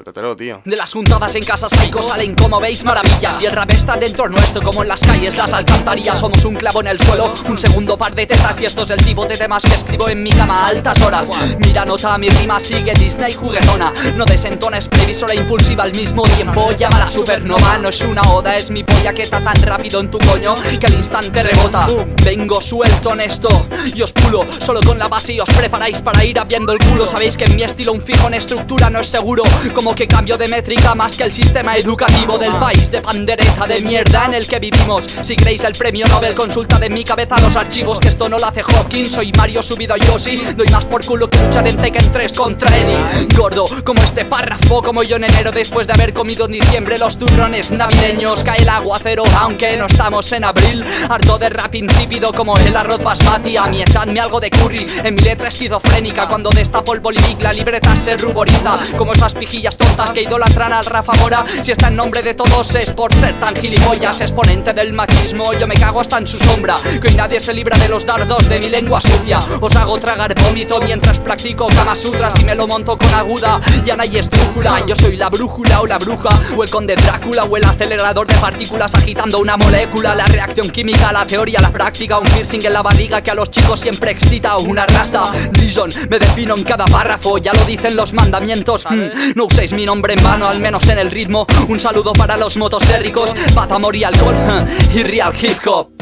Suéltatelo, tío. De las juntadas en casa psycho salen, como veis, maravillas. Y el rap está dentro nuestro, como en las calles, las alcantarillas. Somos un clavo en el suelo, un segundo par de tetas. Y esto es el tipo de temas que escribo en mi cama a altas horas. Mira, nota, mi rima sigue Disney juguetona. No desentones, previsora impulsiva al mismo tiempo. Llama a la supernova, no es una oda, es mi polla que está tan rápido en tu coño que al instante rebota. Vengo suelto en esto y os pulo solo con la base y os preparáis para ir abriendo el culo. Sabéis que en mi estilo un fijo en estructura no es seguro, como que cambio de métrica más que el sistema educativo del país de pandereta de mierda en el que vivimos. Si queréis el premio Nobel, consultad en mi cabeza los archivos, que esto no lo hace Hopkins. Soy Mario subido a Yoshi, doy más por culo que luchar en Tekken 3 contra Eddie. Gordo como este párrafo, como yo en enero después de haber comido en diciembre los turrones navideños. Cae el aguacero aunque no estamos en abril. Harto de rap insípido como el arroz basmati. A mí echadme algo de curry en mi letra esquizofrénica. Cuando destapo el bolivic la libreta se ruboriza, como esas pijillas tontas que idolatran al Rafa Mora. Si está en nombre de todos es por ser tan gilipollas. Exponente del machismo, yo me cago hasta en su sombra, que hoy nadie se libra de los dardos de mi lengua sucia. Os hago tragar vómito mientras practico Kama Sutras y me lo monto con aguda. Ya nadie es brújula, yo soy la brújula o la bruja, o el conde Drácula, o el acelerador de partículas agitando una molécula. La reacción química, la teoría, la práctica, un piercing en la barriga que a los chicos siempre excita, o una raza. Reason, me defino en cada párrafo, ya lo dicen los mandamientos. No uséis mi nombre en vano, al menos en el ritmo. Un saludo para los motosérricos, paz, amor y alcohol y real hip hop.